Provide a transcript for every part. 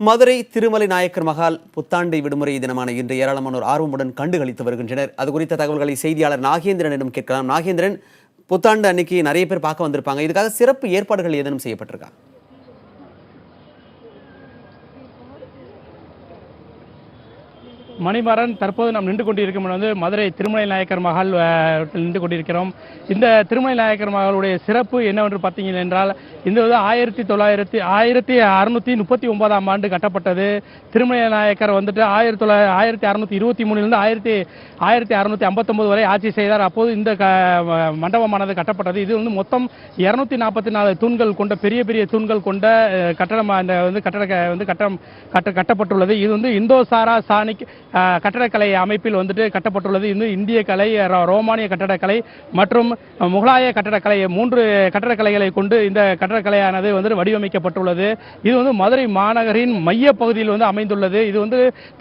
மதுரை திருமலை நாயக்கர் மகால் புத்தாண்டு விடுமுறை தினமான இன்று ஏராளமானோர் ஆர்வமுடன் கண்டுகளித்து வருகின்றனர். அது குறித்த தகவல்களை செய்தியாளர் நாகேந்திரனிடம் கேட்கலாம். நாகேந்திரன், புத்தாண்டு அன்னைக்கு நிறைய பேர் பார்க்க வந்திருப்பாங்க. இதுக்காக சிறப்பு ஏற்பாடுகள் ஏதேனும் செய்யப்பட்டிருக்கா? மணிமாறன், தற்போது நாம் நின்று கொண்டிருக்கும் மதுரை திருமலை நாயக்கர் மகால் நின்று கொண்டிருக்கிறோம். இந்த திருமலை நாயக்கர் மகாலுடைய சிறப்பு என்னவென்று பார்த்தீங்க என்றால், இந்த 1639ஆம் ஆண்டு கட்டப்பட்டது. திருமலை நாயக்கர் 1623 1659 வரை ஆட்சி செய்தார். அப்போது இந்த மண்டபமானது கட்டப்பட்டது. இது மொத்தம் 244 தூண்கள் கொண்ட பெரிய பெரிய தூண்கள் கொண்ட கட்டடம் கட்டப்பட்டுள்ளது. இது இந்தோசாரா சாணிக் கட்டடக்கலை அமைப்பில் கட்டப்பட்டுள்ளது. இது இந்திய கலை, ரோமானிய கட்டடக்கலை மற்றும் முகலாய கட்டடக்கலை, 3 கட்டடக்கலைகளை கொண்டு இந்த கட்டடக்கலையானது வடிவமைக்கப்பட்டுள்ளது. இது மதுரை மாநகரின் மைய பகுதியில் அமைந்துள்ளது. இது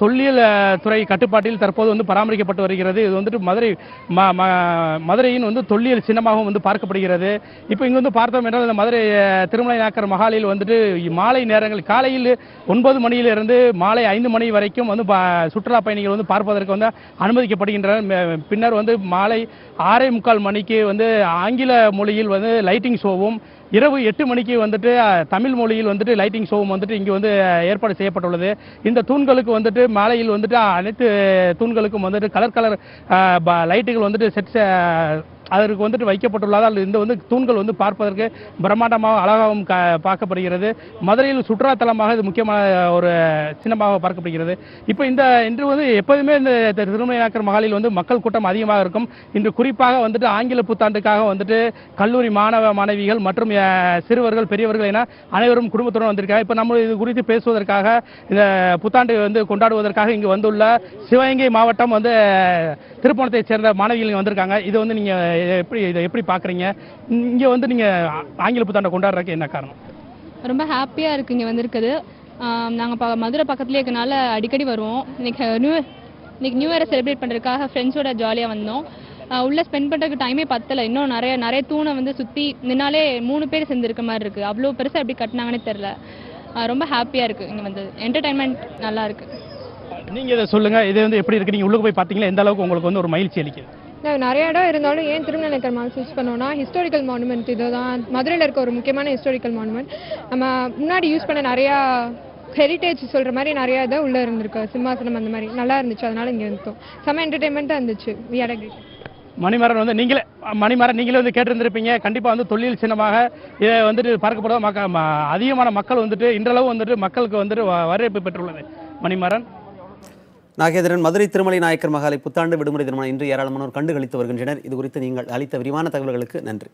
தொல்லியல் துறை கட்டுப்பாட்டில் தற்போது பராமரிக்கப்பட்டு வருகிறது. இது மதுரையின் தொல்லியல் சின்னமாகவும் பார்க்கப்படுகிறது. இப்போ இங்கு பார்த்தோம் என்றால், இந்த மதுரை திருமலை நாயக்கர் மகாலில் மாலை நேரங்கள் காலையில் 9 மணியிலிருந்து மாலை 5 மணி வரைக்கும் சுற்றுலா பயணிகள் பார்ப்பதற்கு அனுமதிக்கப்படுகின்றனர். பின்னர் மாலை 6:45 மணிக்கு ஆங்கில மொழியில் லைட்டிங் ஷோவும், இரவு 8 மணிக்கு தமிழ் மொழியில் லைட்டிங் ஷோவும் இங்கு ஏற்பாடு செய்யப்பட்டுள்ளது. இந்த தூண்களுக்கு மாலையில் அனைத்து தூண்களுக்கும் கலர் லைட்டுகள் செட் அதற்கு வைக்கப்பட்டுள்ளதால் இந்த தூண்கள் பார்ப்பதற்கு பிரம்மாண்டமாக அழகாகவும் பார்க்கப்படுகிறது. மதுரையில் சுற்றுலாத்தலமாக இது முக்கியமான ஒரு சின்னமாக பார்க்கப்படுகிறது. இப்போ இன்று எப்போதுமே இந்த திருமலை நாயக்கர் மகாலில் மக்கள் கூட்டம் அதிகமாக இருக்கும். இன்று குறிப்பாக ஆங்கில புத்தாண்டுக்காக கல்லூரி மாணவ மாணவிகள் மற்றும் சிறுவர்கள், பெரியவர்கள் என அனைவரும் குடும்பத்துடன் வந்திருக்காங்க. இப்போ நம்ம இது குறித்து பேசுவதற்காக, இந்த புத்தாண்டு கொண்டாடுவதற்காக இங்கு வந்துள்ள சிவகங்கை மாவட்டம் திருப்பணத்தை சேர்ந்த மாணவிகள் வந்திருக்காங்க. இது இதை எப்படி பார்க்குறீங்க? இங்கே நீங்கள் ஆங்கில புத்தாண்டை கொண்டாடுறதுக்கு என்ன காரணம்? ரொம்ப ஹாப்பியாக இருக்குது இங்கே வந்திருக்குது. நாங்கள் மதுரை பக்கத்துலேயே இருக்கனால அடிக்கடி வருவோம். இன்னைக்கு நியூ இயரை செலிப்ரேட் பண்ணுறதுக்காக ஃப்ரெண்ட்ஸோட ஜாலியாக வந்தோம். உள்ளே ஸ்பெண்ட் பண்ணுறதுக்கு டைமே பத்தலை. இன்னும் நிறைய தூணை சுற்றி நின்னாலே 3 பேர் சேர்ந்துருக்க மாதிரி இருக்குது. அவ்வளோ பெருசாக எப்படி கட்டினாங்கன்னே தெரில. ரொம்ப ஹாப்பியாக இருக்குது. இங்கே என்டர்டைன்மெண்ட் நல்லா இருக்குது. நீங்கள் இதை சொல்லுங்கள், இது எப்படி இருக்குது? நீங்கள் உள்ளே போய் பார்த்தீங்களா? எந்த அளவுக்கு உங்களுக்கு ஒரு மகிழ்ச்சி அளிக்குது? நிறைய இடம் இருந்தாலும் ஏன் திருமலை நாயக்கர் மகால் சூஸ் பண்ணோம்னா, ஹிஸ்டாரிக்கல் மானுமெண்ட் இதுதான். மதுரையில் இருக்க ஒரு முக்கியமான ஹிஸ்டாரிக்கல் மானுமெண்ட். நம்ம முன்னாடி யூஸ் பண்ண நிறையா ஹெரிட்டேஜ் சொல்கிற மாதிரி நிறையா இதை உள்ளே இருந்திருக்கு. சிம்மாசனம் அந்த மாதிரி நல்லா இருந்துச்சு. அதனால இங்கே இருந்தோம். செம்ம என்டர்டைன்மெண்ட்டாக இருந்துச்சு. மணிமாறன், நீங்களே கேட்டிருந்திருப்பீங்க. கண்டிப்பாக தொழில் சின்னமாக இதை பார்க்கப்படுவது அதிகமான மக்கள் இன்றளவு மக்களுக்கு வரவேற்பு பெற்றுள்ளது. மணிமாறன். நாகேந்திரன், மதுரை திருமலை நாயக்கர் மகாலை புத்தாண்டு விடுமுறை தினமான இன்று ஏராளமானோர் கண்டுகளித்து வருகின்றனர். இது குறித்து நீங்கள் அளித்த விரிவான தகவல்களுக்கு நன்றி.